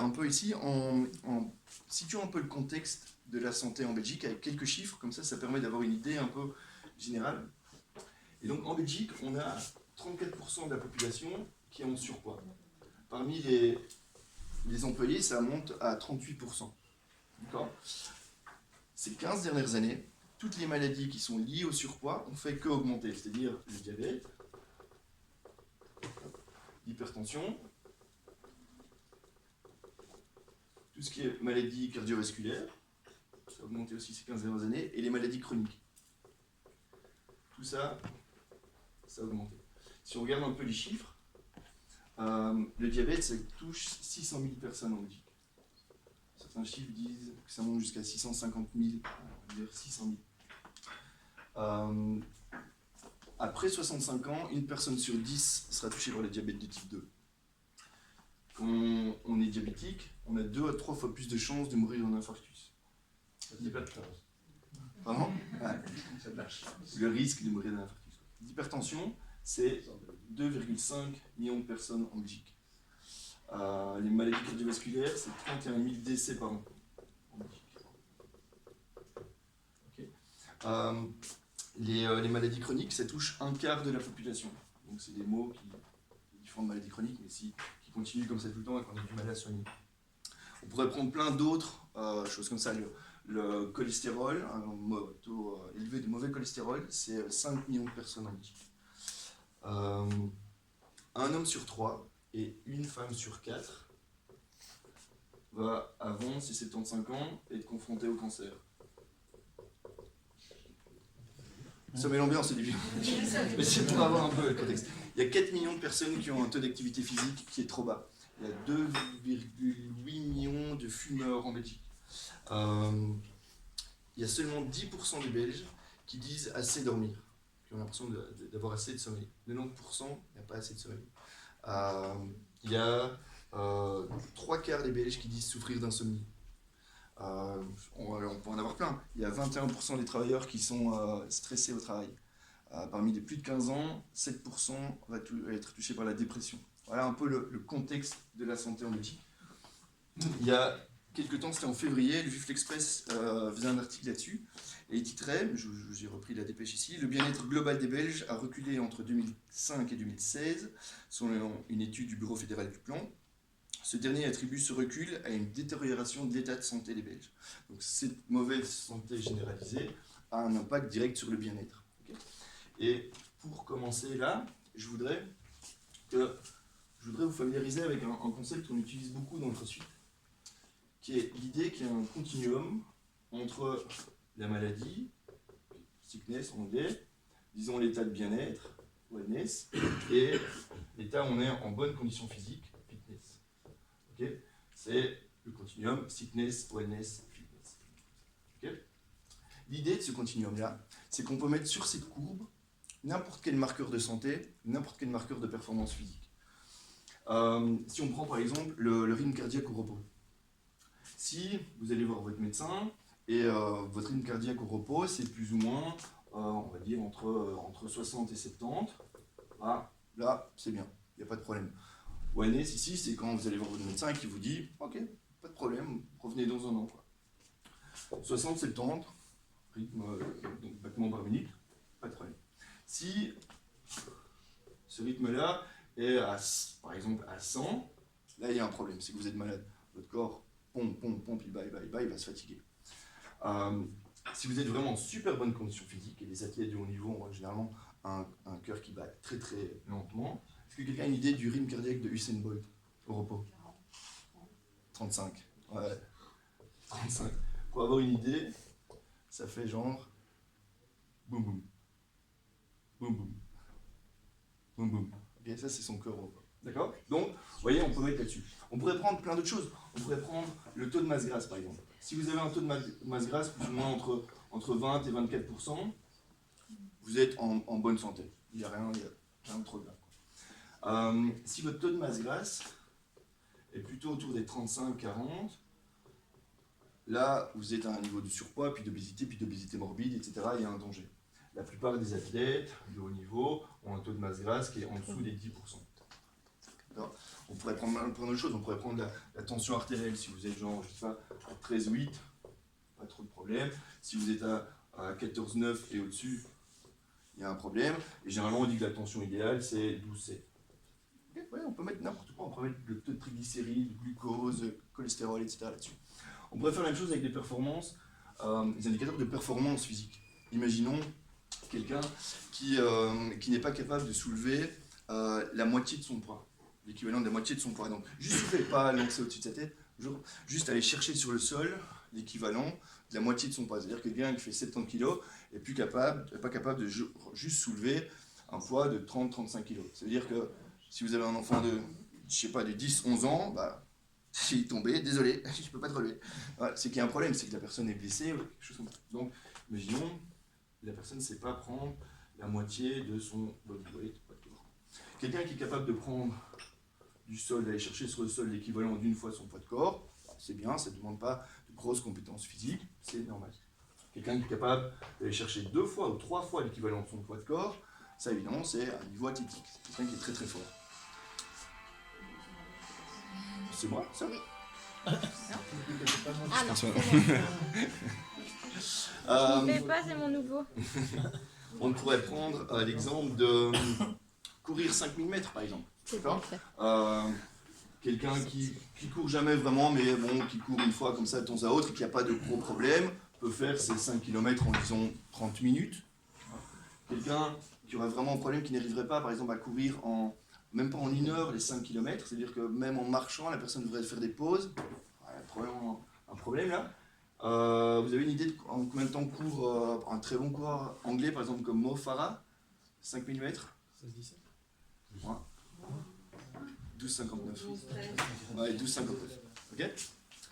un peu ici en situant un peu le contexte de la santé en Belgique avec quelques chiffres, comme ça permet d'avoir une idée un peu générale. Et donc en Belgique, on a 34% de la population qui est en surpoids. Parmi les employés, ça monte à 38%. D'accord ? Ces 15 dernières années, toutes les maladies qui sont liées au surpoids ont fait qu'augmenter, c'est-à-dire le diabète, l'hypertension, tout ce qui est maladie cardiovasculaire, ça a augmenté aussi ces 15 dernières années, et les maladies chroniques. Tout ça, ça a augmenté. Si on regarde un peu les chiffres, le diabète, ça touche 600 000 personnes en Belgique. Certains chiffres disent que ça monte jusqu'à 650 000, on va dire 600 000. Après 65 ans, une personne sur 10 sera touchée par le diabète de type 2. Quand on est diabétique, on a 2 à 3 fois plus de chances de mourir d'un infarctus. Ça dit pas de chance. Vraiment ? Ouais. Ça lâche. Le risque de mourir d'un infarctus. L'hypertension, c'est 2,5 millions de personnes en Belgique. Les maladies cardiovasculaires, c'est 31 000 décès par an en Belgique. Okay. Les maladies chroniques, ça touche un quart de la population. Donc c'est des mots qui font de maladies chroniques, mais qui continuent comme ça tout le temps et qu'on a du mal à soigner. On pourrait prendre plein d'autres choses comme ça. Le cholestérol, un taux élevé de mauvais cholestérol, c'est 5 millions de personnes en Belgique. Un homme sur 3 et une femme sur 4 va, avant ses 75 ans, être confronté au cancer. Ça met l'ambiance, c'est difficile. Mais c'est pour avoir un peu le contexte. Il y a 4 millions de personnes qui ont un taux d'activité physique qui est trop bas. Il y a 2,8 millions de fumeurs en Belgique. Il y a seulement 10% des Belges qui disent assez dormir, qui ont l'impression d'avoir assez de sommeil. 90%, il n'y a pas assez de sommeil. Il y a 3 quarts des Belges qui disent souffrir d'insomnie. On peut en avoir plein. Il y a 21% des travailleurs qui sont stressés au travail. Parmi les plus de 15 ans, 7% va être touchés par la dépression. Voilà un peu le contexte de la santé en Belgique. Il y a quelques temps, c'était en février, le Juif l'Express faisait un article là-dessus, et il titrait, j'ai repris la dépêche ici, « Le bien-être global des Belges a reculé entre 2005 et 2016, selon une étude du Bureau fédéral du plan. Ce dernier attribue ce recul à une détérioration de l'état de santé des Belges. » Donc cette mauvaise santé généralisée a un impact direct sur le bien-être. Okay. Et pour commencer là, je voudrais vous familiariser avec un concept qu'on utilise beaucoup dans notre suite, qui est l'idée qu'il y a un continuum entre la maladie, sickness en anglais, disons l'état de bien-être, wellness, et l'état où on est en bonne condition physique, fitness. Okay. C'est le continuum sickness, wellness, fitness. Okay. L'idée de ce continuum-là, c'est qu'on peut mettre sur cette courbe n'importe quel marqueur de santé, n'importe quel marqueur de performance physique. Si on prend par exemple le rythme cardiaque au repos. Si vous allez voir votre médecin et votre rythme cardiaque au repos, c'est plus ou moins, on va dire, entre 60 et 70, là, c'est bien, il n'y a pas de problème. Wellness, ici, c'est quand vous allez voir votre médecin et qui vous dit « Ok, pas de problème, revenez dans un an. » 60-70, rythme, donc battement par minute, pas de problème. Si ce rythme-là est, par exemple, à 100, là, il y a un problème, c'est que vous êtes malade. Votre corps pompe, il va se fatiguer. Si vous êtes vraiment en super bonne condition physique, et les athlètes de haut niveau ont généralement un cœur qui bat très très lentement, est-ce que quelqu'un a une idée du rythme cardiaque de Usain Bolt au repos? 35. Ouais. 35. Pour avoir une idée, ça fait genre boum boum. Boum boum. Boum boum. Et ça, c'est son cœur au repos. D'accord? Donc, vous voyez, on peut mettre là-dessus. On pourrait prendre plein d'autres choses. On pourrait prendre le taux de masse grasse, par exemple. Si vous avez un taux de masse grasse plus ou moins entre 20 et 24%, vous êtes en bonne santé. Il n'y a rien de trop grave. Si votre taux de masse grasse est plutôt autour des 35-40, là, vous êtes à un niveau de surpoids, puis d'obésité morbide, etc. Il y a un danger. La plupart des athlètes de haut niveau ont un taux de masse grasse qui est en dessous des 10%. On pourrait prendre d'autres choses, on pourrait prendre la tension artérielle, si vous êtes genre, je sais pas, à 13,8, pas trop de problème. Si vous êtes à 14,9 et au-dessus, il y a un problème. Et généralement, on dit que la tension idéale, c'est 12,7. Ouais, on peut mettre n'importe quoi, on peut mettre le taux de triglycérides, glucose, cholestérol, etc. là-dessus. On pourrait faire la même chose avec les performances, les indicateurs de performance physique. Imaginons quelqu'un qui n'est pas capable de soulever la moitié de son poids, l'équivalent de la moitié de son poids. Donc, juste soulever, pas lancer au-dessus de sa tête, juste aller chercher sur le sol l'équivalent de la moitié de son poids. C'est-à-dire que quelqu'un qui fait 70 kg est pas capable de juste soulever un poids de 30-35 kg. C'est-à-dire que si vous avez un enfant de, je sais pas, de 10-11 ans, bah, s'il est tombé, désolé, je ne peux pas te relever. Voilà, c'est qu'il y a un problème, c'est que la personne est blessée ou quelque chose comme ça. Donc, imaginons, la personne ne sait pas prendre la moitié de son body weight. Quelqu'un qui est capable de prendre du sol, d'aller chercher sur le sol l'équivalent d'une fois son poids de corps, bah, c'est bien, ça ne demande pas de grosses compétences physiques, c'est normal. Quelqu'un qui est capable d'aller chercher 2 fois ou 3 fois l'équivalent de son poids de corps, ça évidemment c'est un niveau athlétique, c'est quelqu'un qui est très très fort. C'est moi, ça? Oui. Ah non, c'est moi. Je ne fais pas, c'est mon nouveau. On pourrait prendre l'exemple de courir 5000 mètres par exemple. C'est bien fait. Quelqu'un qui court jamais vraiment, mais bon, qui court une fois comme ça de temps à autre et qui n'a pas de gros problème, peut faire ses 5 km en disons 30 minutes. Quelqu'un qui aurait vraiment un problème, qui n'arriverait pas par exemple à courir même pas en 1 heure les 5 km, c'est-à-dire que même en marchant, la personne devrait faire des pauses. Un problème là. Vous avez une idée de en combien de temps court un très bon coureur anglais, par exemple comme Mo Farah? 5000 mètres 16-17. Ouais. 12,59. Ouais, 12,59. Ok.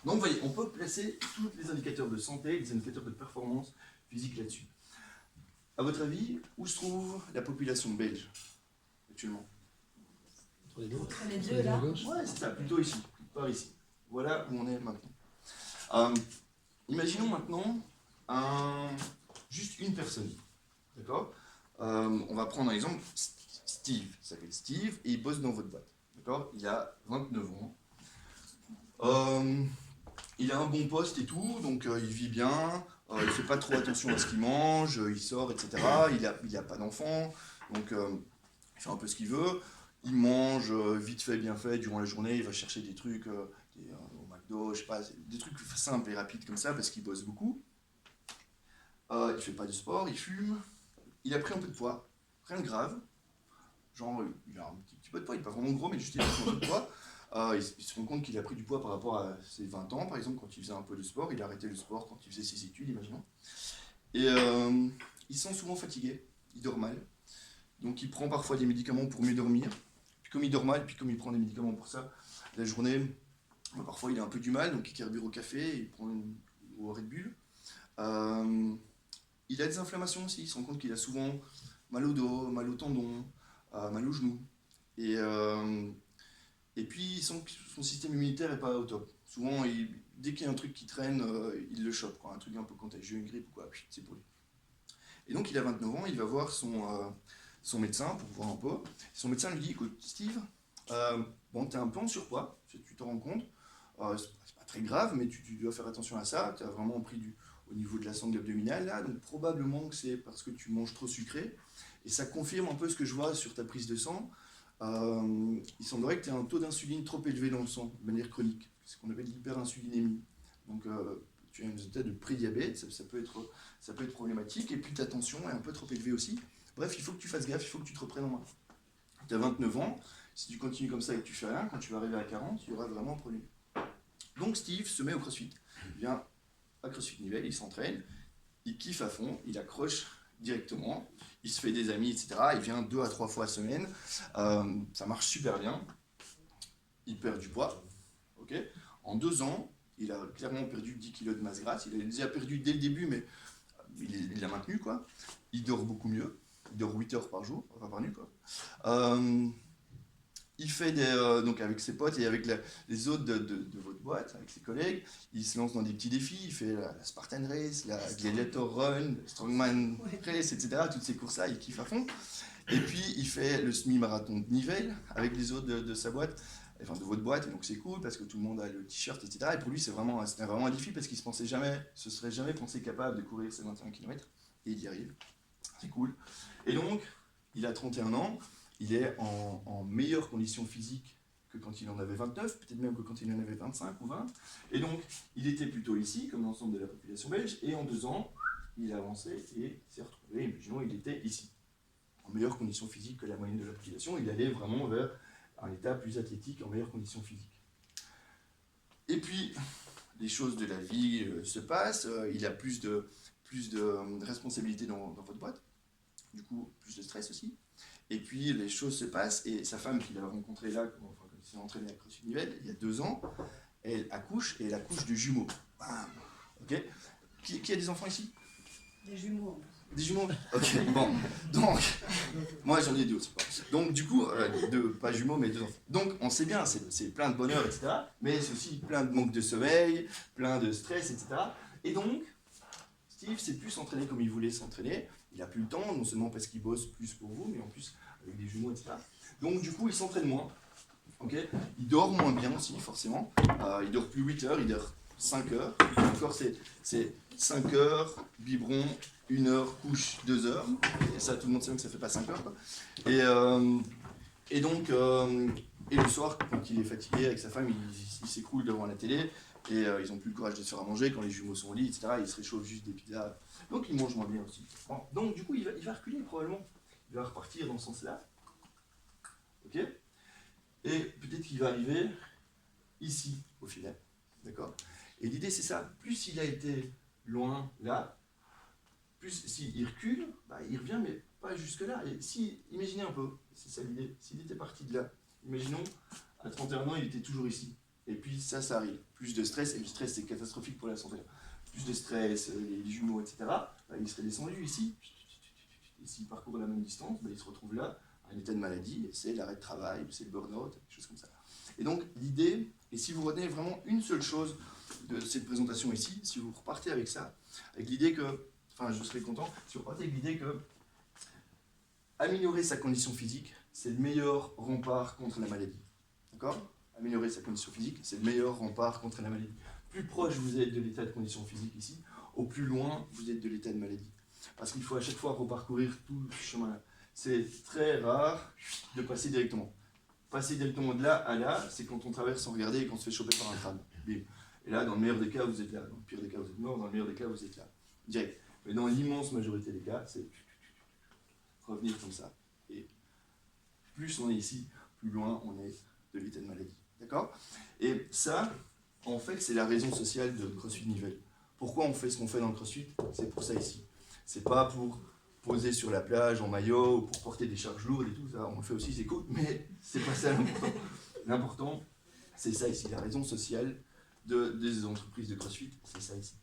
Donc vous voyez, on peut placer tous les indicateurs de santé, les indicateurs de performance physique là-dessus. À votre avis, où se trouve la population belge actuellement? Entre les deux là. Ouais, c'est ça, plutôt ici, par ici. Voilà où on est maintenant. Imaginons maintenant juste une personne. D'accord? On va prendre un exemple, Steve. Il s'appelle Steve et il bosse dans votre boîte. D'accord? Il a 29 ans. Il a un bon poste et tout, donc il vit bien. Il ne fait pas trop attention à ce qu'il mange, il sort, etc. Il a pas d'enfant, donc il fait un peu ce qu'il veut. Il mange vite fait, bien fait, durant la journée, il va chercher des trucs au McDo, je sais pas, des trucs simples et rapides comme ça, parce qu'il bosse beaucoup. Il fait pas de sport, il fume. Il a pris un peu de poids, rien de grave. Genre, il a un petit peu de poids, il n'est pas vraiment gros, mais juste il a pris un peu de poids. Il se rend compte qu'il a pris du poids par rapport à ses 20 ans, par exemple, quand il faisait un peu de sport. Il a arrêté le sport quand il faisait ses études, imaginons. Et il se sent souvent fatigué, il dort mal. Donc il prend parfois des médicaments pour mieux dormir. Puis comme il dort mal, puis comme il prend des médicaments pour ça, la journée, parfois il a un peu du mal, donc il carbure au café, il prend au Red Bull. Il a des inflammations aussi, il se rend compte qu'il a souvent mal au dos, mal au tendon, mal aux genoux. Et puis il sent que son système immunitaire n'est pas au top. Souvent, dès qu'il y a un truc qui traîne, il le chope, quoi, un truc un peu contagieux, une grippe ou quoi, c'est pour lui. Et donc il a 29 ans, il va voir son médecin pour voir un peu. Son médecin lui dit, écoute Steve, bon, tu es un peu en surpoids, tu te rends compte, c'est pas très grave, mais tu dois faire attention à ça, tu as vraiment pris au niveau de la sangle abdominale là, donc probablement que c'est parce que tu manges trop sucré, et ça confirme un peu ce que je vois sur ta prise de sang. Il semblerait que tu aies un taux d'insuline trop élevé dans le sang, de manière chronique, c'est ce qu'on appelle l'hyperinsulinémie. Donc tu as un état de prédiabète, ça peut être problématique, et puis ta tension est un peu trop élevée aussi. Bref, il faut que tu fasses gaffe, il faut que tu te reprennes en main. Tu as 29 ans, si tu continues comme ça et que tu fais rien, quand tu vas arriver à 40, il y aura vraiment un problème. Donc Steve se met au crossfit. Il vient à CrossFit Nivelles, il s'entraîne, il kiffe à fond, il accroche directement, il se fait des amis, etc. Il vient 2 à 3 fois à semaine, ça marche super bien. Il perd du poids, ok. En 2 ans, il a clairement perdu 10 kg de masse grasse. Il a déjà perdu dès le début, mais il l'a maintenu, quoi. Il dort beaucoup mieux. Il dort 8 heures par jour, enfin par nuit, quoi. Il fait donc avec ses potes et avec les autres de votre boîte, avec ses collègues, il se lance dans des petits défis. Il fait la Spartan Race, la Gladiator Run, Strongman Race, etc. Toutes ces courses-là, il kiffe à fond. Et puis il fait le semi-marathon de Nivelles avec les autres de sa boîte. enfin de votre boîte, et donc c'est cool parce que tout le monde a le t-shirt, etc. Et pour lui, c'était vraiment un défi parce qu'il se serait jamais pensé capable de courir ces 21 km, et il y arrive. C'est cool. Et donc, il a 31 ans, il est en meilleure condition physique que quand il en avait 29, peut-être même que quand il en avait 25 ou 20. Et donc, il était plutôt ici, comme l'ensemble de la population belge, et en 2 ans, il a avancé et s'est retrouvé, imaginons, il était ici, en meilleure condition physique que la moyenne de la population. Il allait vraiment vers un état plus athlétique, en meilleure condition physique. Et puis, les choses de la vie se passent, il a plus de responsabilités dans votre boîte, du coup, plus de stress aussi. Et puis, les choses se passent, et sa femme qu'il a rencontrée là, quand il s'est entraîné à CrossFit Nivelles, il y a 2 ans, elle accouche, et elle accouche de jumeaux. Bam. Ok. Qui a des enfants ici? Des jumeaux. Des jumeaux? Ok, bon. Donc, moi j'en ai 2 aussi. Donc, du coup, pas jumeaux, mais 2 enfants. Donc, on sait bien, c'est plein de bonheur, etc. Mais c'est aussi plein de manque de sommeil, plein de stress, etc. Et donc, Steve s'est plus s'entraîner comme il voulait s'entraîner. Il n'a plus le temps, non seulement parce qu'il bosse plus pour vous, mais en plus avec des jumeaux, etc. Donc, du coup, il s'entraîne moins. Okay, il dort moins bien aussi, forcément. Il dort plus 8 heures, il dort 5 heures. Et encore, c'est 5 heures, biberon, 1 heure, couche, 2 heures. Et ça, tout le monde sait bien que ça fait pas 5 heures, quoi. Et donc, et le soir, quand il est fatigué avec sa femme, il s'écroule devant la télé. Et ils n'ont plus le courage de se faire à manger quand les jumeaux sont au lit, etc. Ils se réchauffent juste des pizzas. Donc, ils mangent moins bien aussi. Bon, donc, du coup, il va reculer probablement. Il va repartir dans ce sens-là. Ok ? Et peut-être qu'il va arriver ici, au final. D'accord? Et l'idée, c'est ça. Plus il a été loin, là, plus s'il recule, bah, il revient, mais pas jusque-là. Et si, imaginez un peu, c'est ça l'idée, s'il était parti de là, imaginons, à 31 ans, il était toujours ici. Et puis ça arrive. Plus de stress, et le stress, c'est catastrophique pour la santé. Plus de stress, les jumeaux, etc. Bah, il serait descendu ici. Et s'il parcourt la même distance, bah, il se retrouve là, un état de maladie, c'est l'arrêt de travail, c'est le burn-out, des choses comme ça. Et donc l'idée, et si vous retenez vraiment une seule chose de cette présentation ici, si vous repartez avec ça, avec l'idée que, enfin je serais content, si vous repartez avec l'idée que améliorer sa condition physique, c'est le meilleur rempart contre la maladie. D'accord? Améliorer sa condition physique, c'est le meilleur rempart contre la maladie. Plus proche vous êtes de l'état de condition physique ici, au plus loin vous êtes de l'état de maladie. Parce qu'il faut à chaque fois reparcourir tout le chemin-là. C'est très rare de passer directement. Passer directement de là à là, c'est quand on traverse sans regarder et qu'on se fait choper par un tram. Bim. Et là, dans le meilleur des cas, vous êtes là. Dans le pire des cas, vous êtes mort. Dans le meilleur des cas, vous êtes là. Direct. Mais dans l'immense majorité des cas, c'est revenir comme ça. Et plus on est ici, plus loin on est de l'état de maladie. D'accord? Et ça, en fait, c'est la raison sociale de CrossFit Nivelles. Pourquoi on fait ce qu'on fait dans le CrossFit? C'est pour ça ici. C'est pas pour poser sur la plage en maillot ou pour porter des charges lourdes et tout ça, on le fait aussi, c'est cool, mais c'est pas ça l'important. L'important, c'est ça ici, la raison sociale des entreprises de CrossFit, c'est ça ici.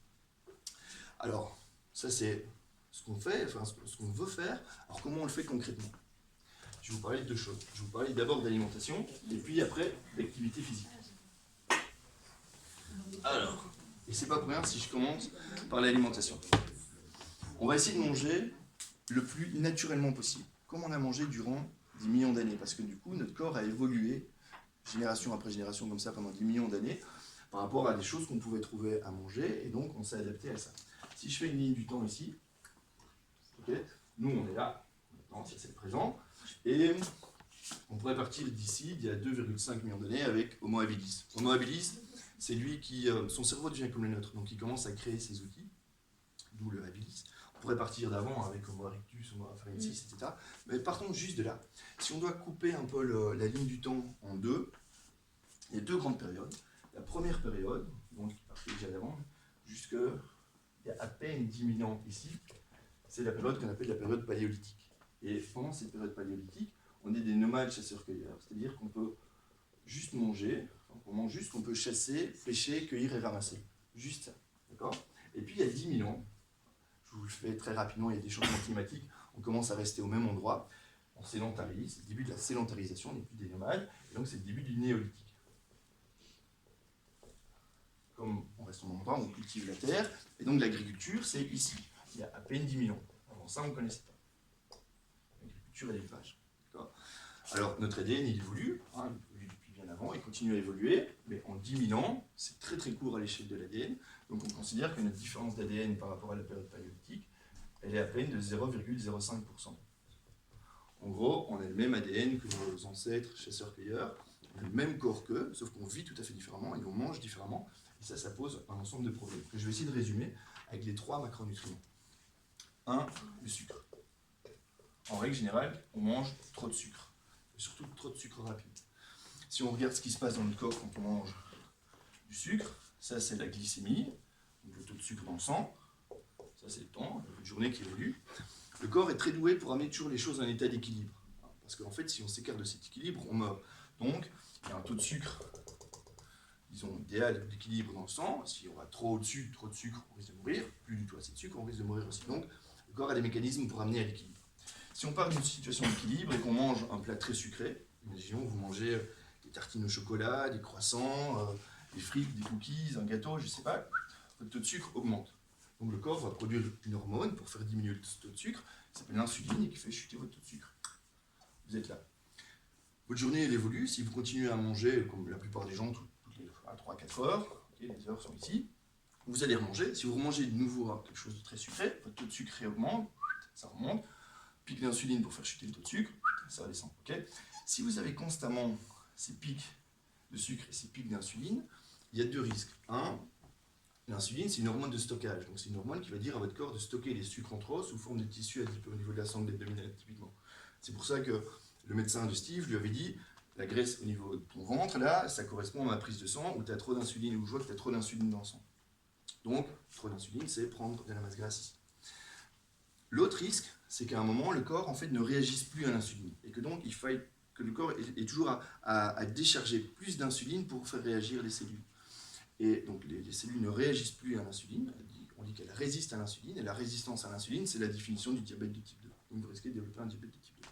Alors, ça c'est ce qu'on fait, enfin ce qu'on veut faire. Alors comment on le fait concrètement? Je vais vous parler de 2 choses. Je vais vous parler d'abord d'alimentation et puis après d'activité physique. Alors, et c'est pas pour rien si je commence par l'alimentation. On va essayer de manger le plus naturellement possible, comme on a mangé durant 10 millions d'années, parce que du coup, notre corps a évolué génération après génération comme ça pendant 10 millions d'années, par rapport à des choses qu'on pouvait trouver à manger, et donc on s'est adapté à ça. Si je fais une ligne du temps ici, okay, nous on est là, maintenant ça c'est le présent, et on pourrait partir d'ici, il y a 2,5 millions d'années, avec Homo habilis. Homo habilis, c'est lui qui, son cerveau devient comme le nôtre, donc il commence à créer ses outils, d'où le habilis. On pourrait partir d'avant avec Homo erectus, Homo afarensis, etc. Mais partons juste de là. Si on doit couper un peu la ligne du temps en 2, il y a 2 grandes périodes. La première période, donc qui partait déjà d'avant, jusqu'à il y a à peine 10 000 ans ici, c'est la période qu'on appelle la période paléolithique. Et pendant cette période paléolithique, on est des nomades chasseurs-cueilleurs, c'est-à-dire qu'on peut juste manger, on mange juste qu'on peut chasser, pêcher, cueillir et ramasser. Juste ça. D'accord ? Et puis il y a 10 000 ans, je vous le fais très rapidement, il y a des changements climatiques, on commence à rester au même endroit, on sédentarise, c'est le début de la sédentarisation, on n'est plus des nomades, et donc c'est le début du néolithique. Comme on reste au même endroit, on cultive la terre, et donc l'agriculture, c'est ici, il y a à peine 10 000 ans. Avant ça, on ne connaissait pas. L'agriculture et l'élevage. Alors, notre ADN, il évolue, hein, il évolue depuis bien avant. ans, il continue à évoluer, mais en 10 000 ans, c'est très très court à l'échelle de l'ADN. Donc on considère que notre différence d'ADN par rapport à la période paléolithique, elle est à peine de 0,05%. En gros, on a le même ADN que nos ancêtres chasseurs-cueilleurs, le même corps qu'eux, sauf qu'on vit tout à fait différemment et on mange différemment. Et ça pose un ensemble de problèmes que je vais essayer de résumer avec les 3 macronutriments. 1, le sucre. En règle générale, on mange trop de sucre, et surtout trop de sucre rapide. Si on regarde ce qui se passe dans notre corps quand on mange du sucre, ça c'est la glycémie, donc le taux de sucre dans le sang, ça c'est le temps, la journée qui évolue. Le corps est très doué pour amener toujours les choses à un état d'équilibre. Parce qu'en fait, si on s'écarte de cet équilibre, on meurt. Donc, il y a un taux de sucre, disons, idéal d'équilibre dans le sang. Si on va trop au-dessus, trop de sucre, on risque de mourir. Plus du tout assez de sucre, on risque de mourir aussi. Donc, le corps a des mécanismes pour amener à l'équilibre. Si on part d'une situation d'équilibre et qu'on mange un plat très sucré, imaginons vous mangez des tartines au chocolat, des croissants, des frites, des cookies, un gâteau, je ne sais pas, votre taux de sucre augmente. Donc le corps va produire une hormone pour faire diminuer le taux de sucre, qui s'appelle l'insuline et qui fait chuter votre taux de sucre. Vous êtes là. Votre journée, elle évolue. Si vous continuez à manger, comme la plupart des gens, toutes les 3-4 heures, okay, les heures sont ici, vous allez remanger. Si vous remangez de nouveau quelque chose de très sucré, votre taux de sucre augmente, ça remonte. Pic d'insuline pour faire chuter le taux de sucre, ça descend. Okay. Si vous avez constamment ces pics de sucre et ces pics d'insuline, il y a 2 risques. 1, l'insuline, c'est une hormone de stockage. Donc c'est une hormone qui va dire à votre corps de stocker les sucres en trop sous forme de tissu adipeux au niveau de la sangle abdominale, typiquement. C'est pour ça que le médecin de Steve lui avait dit la graisse au niveau de ton ventre, là, ça correspond à ma prise de sang où tu as trop d'insuline, où je vois que tu as trop d'insuline dans le sang. Donc, trop d'insuline, c'est prendre de la masse grasse ici. L'autre risque, c'est qu'à un moment, le corps en fait, ne réagisse plus à l'insuline. Et que donc, il faille que le corps ait toujours à décharger plus d'insuline pour faire réagir les cellules. Et donc, les cellules ne réagissent plus à l'insuline. On dit qu'elles résistent à l'insuline. Et la résistance à l'insuline, c'est la définition du diabète de type 2. Donc, vous risquez de développer un diabète de type 2.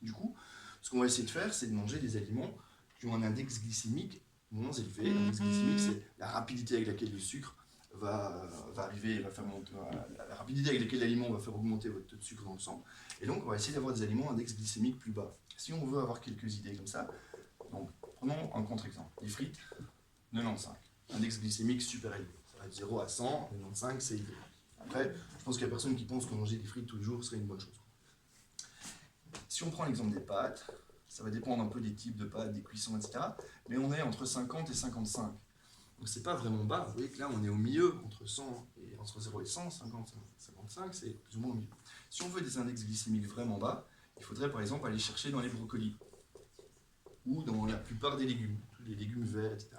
Du coup, ce qu'on va essayer de faire, c'est de manger des aliments qui ont un index glycémique moins élevé. L'index glycémique, c'est la rapidité avec laquelle le sucre va arriver et va faire monter, la rapidité avec laquelle l'aliment va faire augmenter votre taux de sucre dans le sang. Et donc, on va essayer d'avoir des aliments à index glycémique plus bas. Si on veut avoir quelques idées comme ça, donc prenons un contre-exemple. Les frites, 95. Index glycémique super élevé. Ça va de 0 à 100, 95 c'est élevé. Après, je pense qu'il n'y a personne qui pense que manger des frites tous les jours serait une bonne chose. Si on prend l'exemple des pâtes, ça va dépendre un peu des types de pâtes, des cuissons, etc. Mais on est entre 50 et 55. Donc c'est pas vraiment bas. Vous voyez que là, on est au milieu, entre 0 et 100, 50, 55, c'est plus ou moins au milieu. Si on veut des index glycémiques vraiment bas, il faudrait par exemple aller chercher dans les brocolis ou dans la plupart des légumes, tous les légumes verts, etc.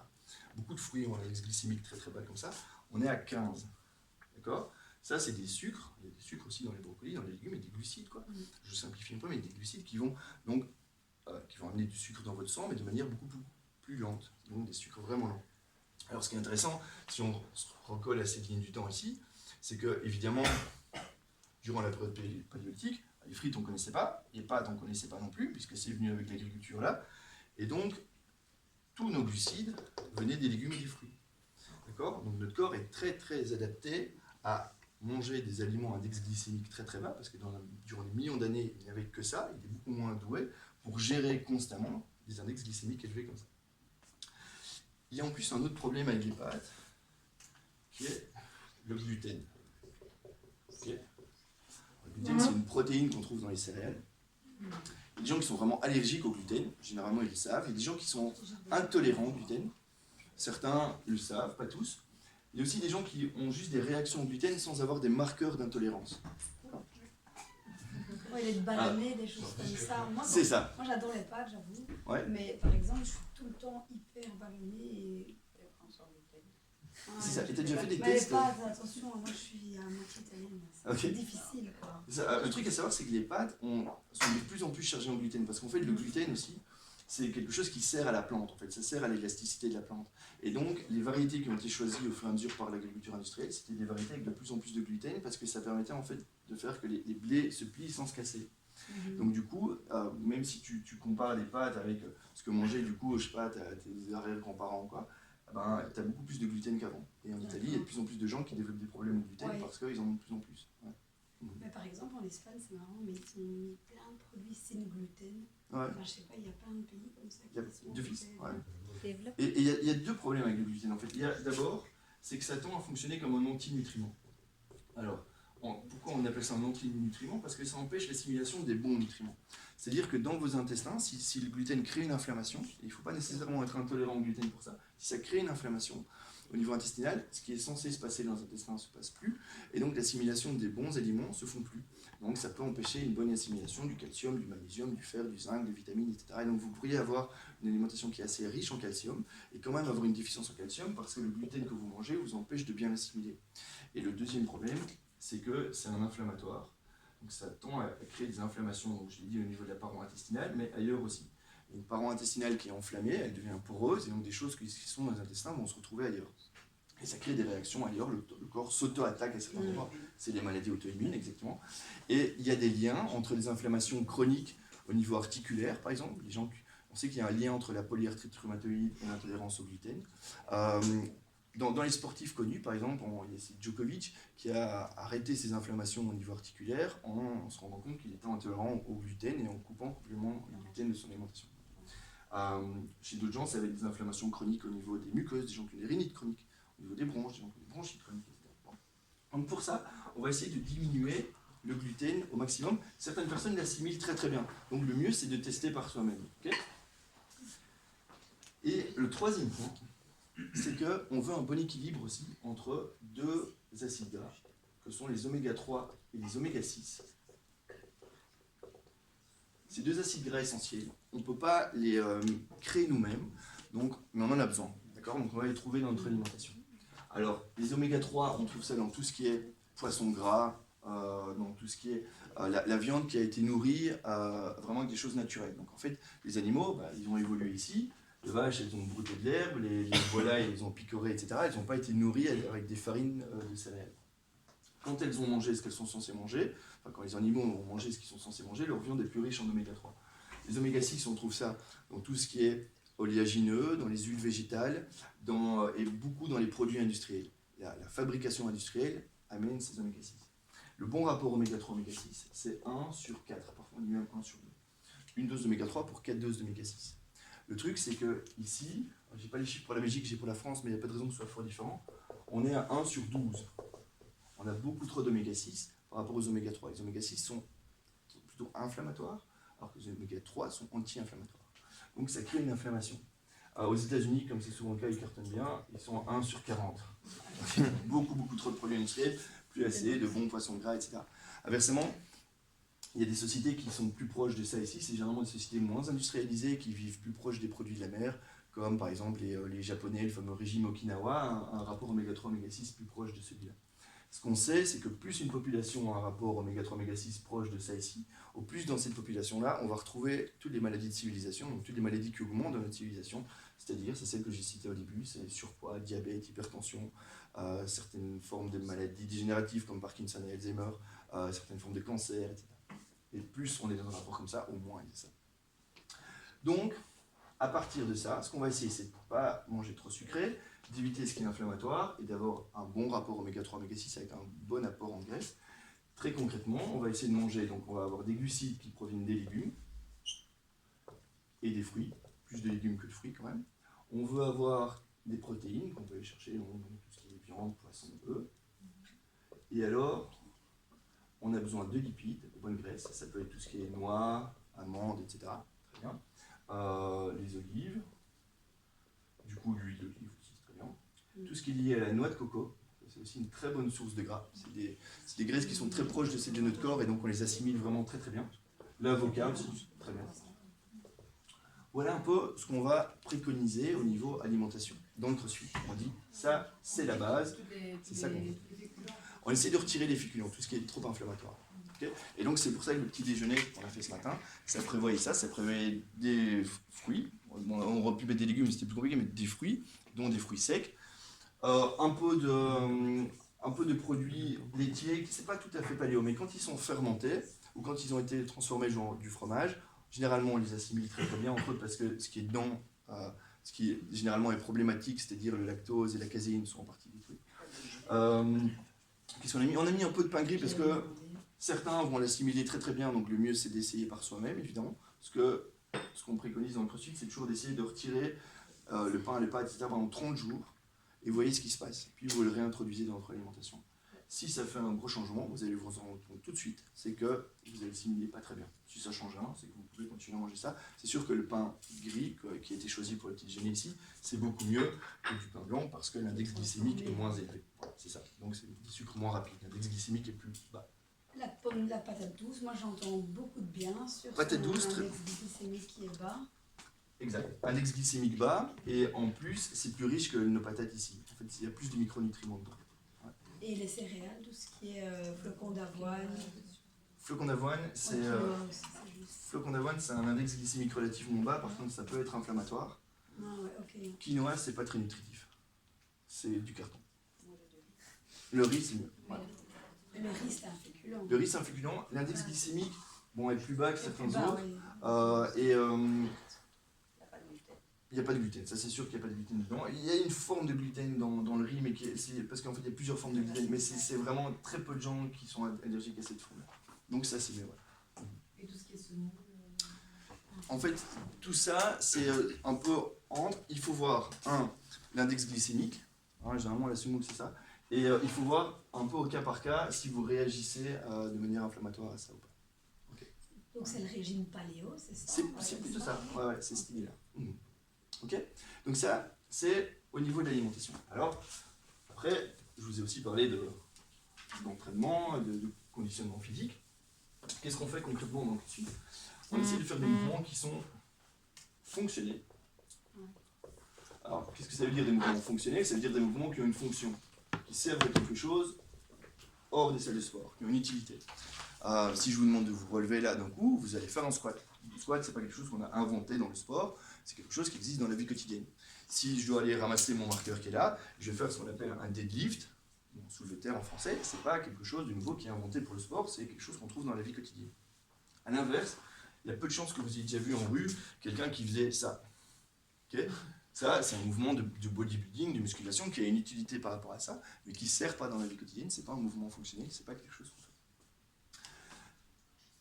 Beaucoup de fruits ont un index glycémique très très bas comme ça. On est à 15. D'accord ? Ça, c'est des sucres. Il y a des sucres aussi dans les brocolis, dans les légumes, et des glucides, quoi. Je simplifie un peu, mais des glucides qui vont donc qui vont amener du sucre dans votre sang, mais de manière beaucoup plus lente. Donc des sucres vraiment lents. Alors, ce qui est intéressant, si on se recolle à cette ligne du temps ici, c'est que, évidemment, durant la période paléolithique, les frites, on ne connaissait pas, les pâtes, on ne connaissait pas non plus, puisque c'est venu avec l'agriculture là. Et donc, tous nos glucides venaient des légumes et des fruits. D'accord ? Donc, notre corps est très, très adapté à manger des aliments à index glycémique très, très bas, parce que durant des millions d'années, il n'y avait que ça, il est beaucoup moins doué pour gérer constamment des index glycémiques élevés comme ça. Il y a en plus un autre problème avec les pâtes, qui est le gluten. Okay. Le gluten, c'est une protéine qu'on trouve dans les céréales. Il y a des gens qui sont vraiment allergiques au gluten, généralement ils le savent. Il y a des gens qui sont intolérants au gluten. Certains le savent, pas tous. Il y a aussi des gens qui ont juste des réactions au gluten sans avoir des marqueurs d'intolérance. Oui, les bananer, des choses comme ça. C'est ça. Moi j'adore les pâtes, j'avoue. Ouais. Mais par exemple, je suis tout le temps hyper ballonnée et... C'est ça. Et t'as déjà fait des mais tests? les pâtes, attention, moi je suis à moitié italienne. C'est difficile, quoi. Le truc à savoir, c'est que les pâtes sont de plus en plus chargées en gluten. Parce qu'en fait, le gluten aussi, c'est quelque chose qui sert à la plante. En fait, ça sert à l'élasticité de la plante. Et donc, les variétés qui ont été choisies au fur et à mesure par l'agriculture industrielle, c'était des variétés avec de plus en plus de gluten parce que ça permettait en fait de faire que les blés se plient sans se casser. Donc du coup, même si tu compares les pâtes avec ce que mangeaient du coup, je sais pas, tes arrière-grands-parents, quoi, ben, tu as beaucoup plus de gluten qu'avant. Et en Italie, il y a de plus en plus de gens qui développent des problèmes de gluten parce qu'ils en ont de plus en plus. Ouais. Mais par exemple, en Espagne, c'est marrant, mais ils ont mis plein de produits sans gluten. Ouais. Enfin, je sais pas, il y a plein de pays comme ça Il y a qui sont deux fils. fait- Ouais. Développe. Et il y a deux problèmes avec le gluten en fait. Il y a d'abord, c'est que ça tend à fonctionner comme un anti-nutriment. Alors, pourquoi on appelle ça un anti-nutriment? Parce que ça empêche l'assimilation des bons nutriments. C'est-à-dire que dans vos intestins, si le gluten crée une inflammation, et il ne faut pas nécessairement être intolérant au gluten pour ça, si ça crée une inflammation au niveau intestinal, ce qui est censé se passer dans les intestins ne se passe plus, et donc l'assimilation des bons aliments ne se font plus. Donc ça peut empêcher une bonne assimilation du calcium, du magnésium, du fer, du zinc, des vitamines, etc. Et donc vous pourriez avoir une alimentation qui est assez riche en calcium, et quand même avoir une déficience en calcium, parce que le gluten que vous mangez vous empêche de bien l'assimiler. Et le deuxième problème, c'est que c'est un inflammatoire. Donc ça tend à créer des inflammations, donc je l'ai dit au niveau de la paroi intestinale, mais ailleurs aussi. Une paroi intestinale qui est enflammée, elle devient poreuse, et donc des choses qui sont dans les intestins vont se retrouver ailleurs. Et ça crée des réactions ailleurs, le corps s'auto-attaque à certains endroits. C'est les maladies auto-immunes, exactement. Et il y a des liens entre les inflammations chroniques au niveau articulaire, par exemple. On sait qu'il y a un lien entre la polyarthrite rhumatoïde et l'intolérance au gluten. Dans les sportifs connus, par exemple, c'est Djokovic qui a arrêté ses inflammations au niveau articulaire en se rendant compte qu'il était intolérant au gluten et en coupant complètement le gluten de son alimentation. Chez d'autres gens, ça va être des inflammations chroniques au niveau des muqueuses, des gens qui ont des rhinites chroniques, au niveau des bronches, des gens qui ont des bronchites chroniques, etc. Bon. Donc pour ça, on va essayer de diminuer le gluten au maximum. Certaines personnes l'assimilent très très bien. Donc le mieux, c'est de tester par soi-même. Okay, et le troisième point, c'est qu'on veut un bon équilibre aussi entre deux acides gras, que sont les oméga 3 et les oméga 6. Ces deux acides gras essentiels, on ne peut pas les créer nous-mêmes, mais on en a besoin. D'accord ? Donc on va les trouver dans notre alimentation. Alors, les oméga 3, on trouve ça dans tout ce qui est poisson gras, dans tout ce qui est la viande qui a été nourrie vraiment avec des choses naturelles. Donc en fait, les animaux, ils ont évolué ici. Les vaches, elles ont brouté de l'herbe, les volailles, elles ont picoré, etc. Elles n'ont pas été nourries avec des farines de céréales. Quand elles ont mangé ce qu'elles sont censées manger, quand les animaux ont mangé ce qu'ils sont censés manger, leur viande est plus riche en oméga 3. Les oméga 6, on trouve ça dans tout ce qui est oléagineux, dans les huiles végétales, et beaucoup dans les produits industriels. La fabrication industrielle amène ces oméga 6. Le bon rapport oméga 3 oméga 6, c'est 1 sur 4, parfois on dit même 1 sur 2. Une dose d'oméga 3 pour 4 doses d'oméga 6. Le truc, c'est que ici, je n'ai pas les chiffres pour la Belgique, j'ai pour la France, mais il n'y a pas de raison que ce soit fort différent, on est à 1 sur 12. On a beaucoup trop d'oméga 6 par rapport aux oméga 3. Les oméga 6 sont plutôt inflammatoires, alors que les oméga 3 sont anti-inflammatoires. Donc ça crée une inflammation. Aux États-Unis, comme c'est souvent le cas, ils cartonnent bien, ils sont à 1 sur 40. beaucoup trop de produits industriels, plus assez, de bons poissons gras, etc. Inversement, il y a des sociétés qui sont plus proches de ça ici, c'est généralement des sociétés moins industrialisées, qui vivent plus proches des produits de la mer, comme par exemple les Japonais, le fameux régime Okinawa, un rapport oméga 3, oméga 6 plus proche de celui-là. Ce qu'on sait, c'est que plus une population a un rapport oméga 3, oméga 6 proche de ça ici, au plus dans cette population-là, on va retrouver toutes les maladies de civilisation, donc toutes les maladies qui augmentent dans notre civilisation, c'est-à-dire, c'est celles que j'ai citées au début, c'est surpoids, diabète, hypertension, certaines formes de maladies dégénératives comme Parkinson et Alzheimer, certaines formes de cancer, etc. Et plus on est dans un rapport comme ça, au moins il y a ça. Donc, à partir de ça, ce qu'on va essayer, c'est de ne pas manger trop sucré, d'éviter ce qui est inflammatoire et d'avoir un bon rapport oméga 3, oméga 6 avec un bon apport en graisse. Très concrètement, on va essayer de manger, donc on va avoir des glucides qui proviennent des légumes et des fruits, plus de légumes que de fruits quand même. On veut avoir des protéines qu'on peut aller chercher, donc tout ce qui est viande, poisson, œufs. Et alors, on a besoin de lipides, de bonnes graisses, ça peut être tout ce qui est noix, amandes, etc. Très bien. Les olives, du coup l'huile d'olive aussi, très bien. Tout ce qui est lié à la noix de coco, c'est aussi une très bonne source de gras. C'est des graisses qui sont très proches de celles de notre corps et donc on les assimile vraiment très très bien. L'avocat aussi, très bien. Voilà un peu ce qu'on va préconiser au niveau alimentation. Dans le CrossFit, on dit ça c'est la base, c'est ça qu'on fait. On essaie de retirer les féculents, tout ce qui est trop inflammatoire. Okay, et donc c'est pour ça que le petit déjeuner qu'on a fait ce matin, ça prévoyait des fruits, on aurait pu mettre des légumes, c'était plus compliqué, mais des fruits, dont des fruits secs, un peu de produits laitiers, c'est pas tout à fait paléo, mais quand ils sont fermentés, ou quand ils ont été transformés genre du fromage, généralement on les assimile très très bien, entre autres parce que ce qui est dedans, ce qui généralement est problématique, c'est-à-dire le lactose et la caséine sont en partie détruits. Qu'est-ce qu'on a mis ? On a mis un peu de pain gris parce que Certains vont l'assimiler très très bien, donc le mieux c'est d'essayer par soi-même, évidemment. Parce que ce qu'on préconise dans le CrossFit, c'est toujours d'essayer de retirer le pain, les pâtes, etc. pendant 30 jours, et vous voyez ce qui se passe. Puis vous le réintroduisez dans votre alimentation. Si ça fait un gros changement, vous allez vous en rendre compte tout de suite, c'est que vous allez assimiler pas très bien. Si ça change rien, c'est que vous pouvez continuer à manger ça. C'est sûr que le pain gris, qui a été choisi pour le petit déjeuner ici, c'est beaucoup mieux que du pain blanc parce que l'index glycémique est moins élevé. Voilà, c'est ça. Donc c'est des sucres moins rapides. L'index glycémique est plus bas. La pomme, la patate douce, moi j'entends beaucoup de bien sur Patate son douce, index glycémique qui est bas. Exact. Index glycémique bas, et en plus, c'est plus riche que nos patates ici. En fait, il y a plus de micronutriments dedans. Ouais. Et les céréales, tout ce qui est flocons d'avoine. Flocons d'avoine, c'est flocons d'avoine, c'est un index glycémique relativement bas, par contre, ça peut être inflammatoire. Ah ouais, ok. Quinoa, c'est pas très nutritif. C'est du carton. Le riz, c'est mieux. Ouais. Le riz, c'est un féculent. Le riz, c'est un féculent. L'index glycémique, bon, est plus bas que certains autres. Oui. Il n'y a pas de gluten, ça c'est sûr qu'il n'y a pas de gluten dedans. Il y a une forme de gluten dans le riz, mais parce qu'en fait il y a plusieurs formes de gluten, mais c'est vraiment très peu de gens qui sont allergiques à cette forme-là. Donc ça c'est mieux, ouais. Et tout ce qui est semoule. En fait, tout ça c'est un peu entre. Il faut voir, l'index glycémique, généralement la semoule c'est ça, et il faut voir un peu au cas par cas si vous réagissez de manière inflammatoire à ça ou pas. Okay. Donc c'est le régime paléo, c'est ça? C'est plutôt ça, ouais, c'est cette idée-là. Ok, donc ça, c'est au niveau de l'alimentation. Alors, après, je vous ai aussi parlé d'entraînement, de conditionnement physique. Qu'est-ce qu'on fait concrètement dans le CrossFit? On essaie de faire des mouvements qui sont fonctionnels. Alors, qu'est-ce que ça veut dire des mouvements fonctionnels? Ça veut dire des mouvements qui ont une fonction, qui servent à quelque chose hors des salles de sport, qui ont une utilité. Si je vous demande de vous relever là d'un coup, vous allez faire un squat. Le squat, c'est pas quelque chose qu'on a inventé dans le sport, c'est quelque chose qui existe dans la vie quotidienne. Si je dois aller ramasser mon marqueur qui est là, je vais faire ce qu'on appelle un deadlift, soulevé de terre en français, c'est pas quelque chose de nouveau qui est inventé pour le sport, c'est quelque chose qu'on trouve dans la vie quotidienne. A l'inverse, il y a peu de chances que vous ayez déjà vu en rue quelqu'un qui faisait ça. Okay, ça, c'est un mouvement de bodybuilding, de musculation qui a une utilité par rapport à ça, mais qui ne sert pas dans la vie quotidienne, c'est pas un mouvement fonctionnel, c'est pas quelque chose qu'on fait.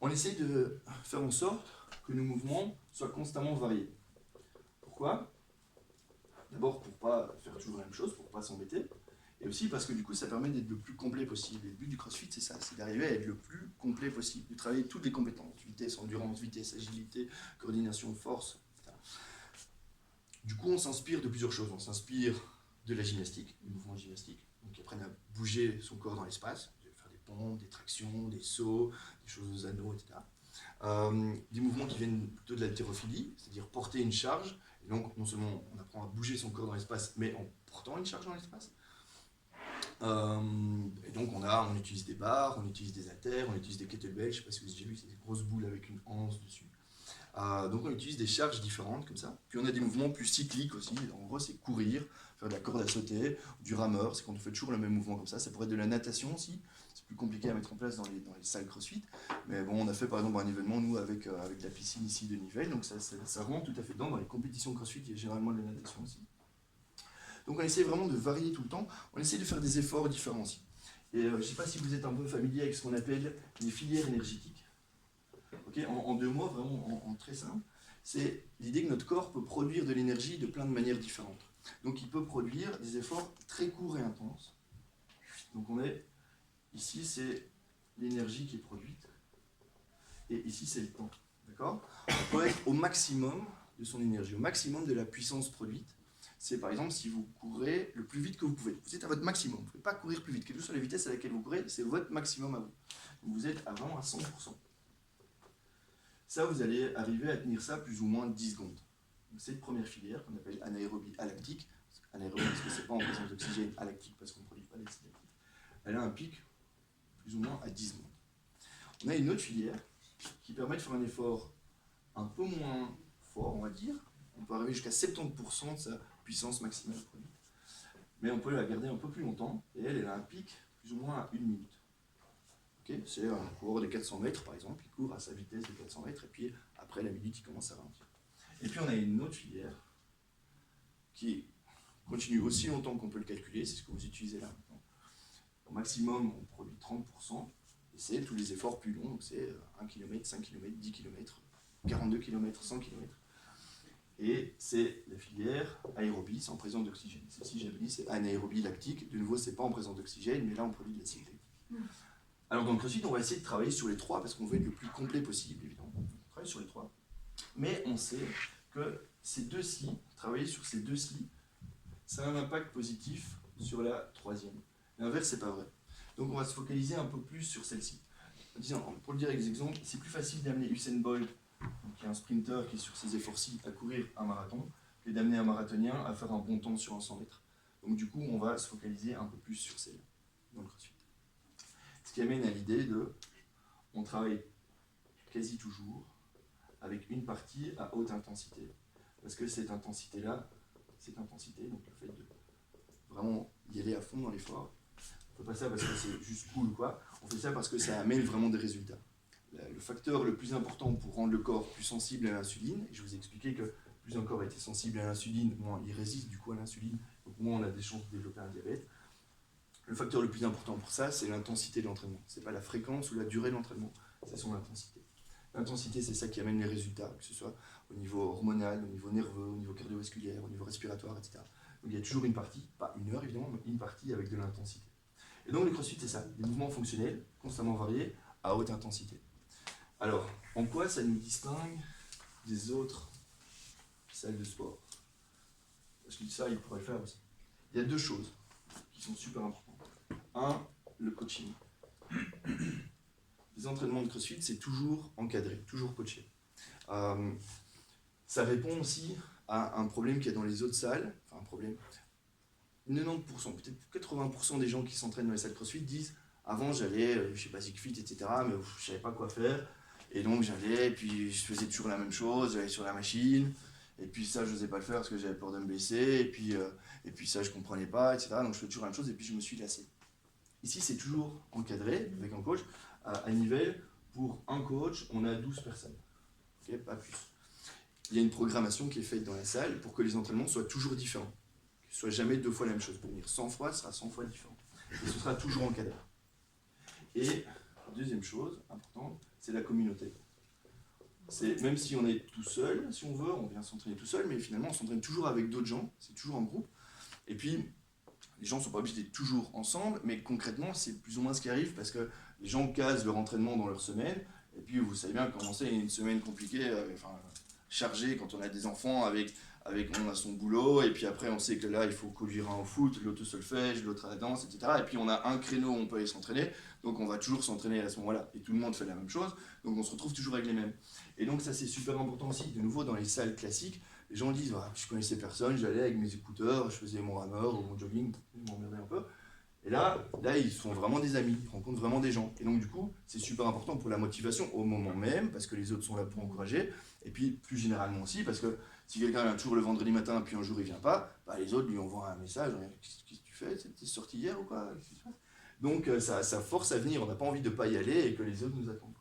On essaye de faire en sorte que nos mouvements soient constamment variés. Pourquoi? D'abord pour ne pas faire toujours la même chose, pour ne pas s'embêter, et aussi parce que du coup ça permet d'être le plus complet possible. Et le but du CrossFit c'est ça, c'est d'arriver à être le plus complet possible, de travailler toutes les compétences, vitesse, endurance, vitesse, agilité, coordination, force, etc. Du coup on s'inspire de plusieurs choses. On s'inspire de la gymnastique, du mouvement gymnastique, donc qui apprennent à bouger son corps dans l'espace, faire des pompes, des tractions, des sauts, des choses aux anneaux, etc. Des mouvements qui viennent plutôt de l'haltérophilie, c'est-à-dire porter une charge. Et donc, non seulement on apprend à bouger son corps dans l'espace, mais en portant une charge dans l'espace. Et donc, on utilise des barres, on utilise des haltères, on utilise des kettlebells. Je ne sais pas si vous avez déjà vu, c'est des grosses boules avec une anse dessus. Donc, on utilise des charges différentes comme ça. Puis, on a des mouvements plus cycliques aussi. En gros, c'est courir, faire de la corde à sauter, du rameur. C'est quand on fait toujours le même mouvement comme ça. Ça pourrait être de la natation aussi. C'est plus compliqué à mettre en place dans les salles CrossFit. Mais bon, on a fait par exemple un événement, nous, avec la piscine ici de Nivelles. Donc ça rentre tout à fait dedans. Dans les compétitions CrossFit, il y a généralement de la natation aussi. Donc on essaie vraiment de varier tout le temps. On essaie de faire des efforts différents aussi. Et je ne sais pas si vous êtes un peu familier avec ce qu'on appelle les filières énergétiques. Okay, en 2 mots, vraiment en très simple, c'est l'idée que notre corps peut produire de l'énergie de plein de manières différentes. Donc il peut produire des efforts très courts et intenses. Donc ici c'est l'énergie qui est produite, et ici c'est le temps. D'accord ? On peut être au maximum de son énergie, au maximum de la puissance produite. C'est par exemple si vous courez le plus vite que vous pouvez. Vous êtes à votre maximum, vous ne pouvez pas courir plus vite. Quelle que soit la vitesse à laquelle vous courez, c'est votre maximum à vous. Vous êtes vraiment à 100%. Ça, vous allez arriver à tenir ça plus ou moins 10 secondes. Donc, cette première filière qu'on appelle anaérobie alactique, anaérobie parce que ce n'est pas en présence d'oxygène, alactique parce qu'on ne produit pas d'acide lactique, elle a un pic plus ou moins à 10 secondes. On a une autre filière qui permet de faire un effort un peu moins fort, on va dire. On peut arriver jusqu'à 70% de sa puissance maximale produite. Mais on peut la garder un peu plus longtemps, et elle a un pic plus ou moins à 1 minute. Okay, c'est un coureur de 400 mètres par exemple, il court à sa vitesse de 400 mètres, et puis après la minute il commence à ralentir. Et puis on a une autre filière qui continue aussi longtemps qu'on peut le calculer, c'est ce que vous utilisez là maintenant. Au maximum on produit 30%, Et c'est tous les efforts plus longs, donc c'est 1 km, 5 km, 10 km, 42 km, 100 km. Et c'est la filière aérobie, c'est en présence d'oxygène. Celle-ci, j'avais dit, c'est anaérobie lactique. De nouveau, c'est pas en présence d'oxygène, mais là, on produit de l'acide lactique. Alors, dans le CrossFit, on va essayer de travailler sur les trois, parce qu'on veut être le plus complet possible, évidemment. On travaille sur les trois. Mais on sait que ces deux-ci, travailler sur ces deux-ci, ça a un impact positif sur la troisième. L'inverse, c'est pas vrai. Donc, on va se focaliser un peu plus sur celle-ci. Pour le dire avec des exemples, c'est plus facile d'amener Usain Bolt, qui est un sprinter qui est sur ses efforts-ci, à courir un marathon, que d'amener un marathonien à faire un bon temps sur un 100 mètres. Donc du coup, on va se focaliser un peu plus sur celle-là, dans le CrossFit. Ce qui amène à l'idée de, on travaille quasi toujours avec une partie à haute intensité. Parce que cette intensité-là, donc le fait de vraiment y aller à fond dans l'effort, on ne fait pas ça parce que c'est juste cool ou quoi, on fait ça parce que ça amène vraiment des résultats. Le facteur le plus important pour rendre le corps plus sensible à l'insuline, et je vous ai expliqué que plus un corps était sensible à l'insuline, moins il résiste du coup à l'insuline, donc moins on a des chances de développer un diabète. Le facteur le plus important pour ça, c'est l'intensité de l'entraînement. Ce n'est pas la fréquence ou la durée de l'entraînement, c'est son intensité. L'intensité, c'est ça qui amène les résultats, que ce soit au niveau hormonal, au niveau nerveux, au niveau cardiovasculaire, au niveau respiratoire, etc. Donc il y a toujours une partie, pas une heure évidemment, mais une partie avec de l'intensité. Et donc le CrossFit, c'est ça, des mouvements fonctionnels, constamment variés, à haute intensité. Alors, en quoi ça nous distingue des autres salles de sport? Parce que ça, il pourrait le faire aussi. Il y a deux choses qui sont super importantes. Un, le coaching. Les entraînements de CrossFit, c'est toujours encadré, toujours coaché. Ça répond aussi à un problème qu'il y a dans les autres salles. Enfin, un problème. 90%, peut-être 80% des gens qui s'entraînent dans les salles CrossFit disent avant j'allais chez Basic Fit, etc., mais je ne savais pas quoi faire. Et donc j'allais, et puis je faisais toujours la même chose, j'allais sur la machine, et puis ça je n'osais pas le faire parce que j'avais peur de me blesser, et puis ça je ne comprenais pas, etc. Donc je fais toujours la même chose, et puis je me suis lassé. Ici c'est toujours encadré avec un coach. À Nivelles, pour un coach, on a 12 personnes, okay, pas plus. Il y a une programmation qui est faite dans la salle pour que les entraînements soient toujours différents, que ce soit jamais 2 fois la même chose. Pour venir 100 fois, ce sera 100 fois différent. Et ce sera toujours encadré. Et deuxième chose importante, c'est la communauté. Même si on est tout seul, si on veut, on vient s'entraîner tout seul, mais finalement on s'entraîne toujours avec d'autres gens, c'est toujours en groupe. Et puis, les gens ne sont pas obligés d'être toujours ensemble, mais concrètement, c'est plus ou moins ce qui arrive parce que les gens casent leur entraînement dans leur semaine, et puis vous savez bien comment c'est une semaine compliquée, chargée quand on a des enfants, on a son boulot, et puis après on sait que là il faut conduire un au foot, l'autre au solfège, l'autre à la danse, etc. Et puis on a un créneau où on peut aller s'entraîner, donc on va toujours s'entraîner à ce moment-là, et tout le monde fait la même chose, donc on se retrouve toujours avec les mêmes. Et donc ça c'est super important aussi, de nouveau dans les salles classiques, les gens disent je connaissais personne, j'allais avec mes écouteurs, je faisais mon rameur ou mon jogging, je m'emmerdais un peu. Et là, ils sont vraiment des amis, ils rencontrent vraiment des gens. Et donc du coup, c'est super important pour la motivation au moment même, parce que les autres sont là pour encourager, et puis plus généralement aussi, parce que si quelqu'un vient toujours le vendredi matin, puis un jour il vient pas, les autres lui envoient un message, qu'est-ce que tu fais, t'es sorti hier ou quoi? Donc ça force à venir, on n'a pas envie de ne pas y aller et que les autres nous attendent.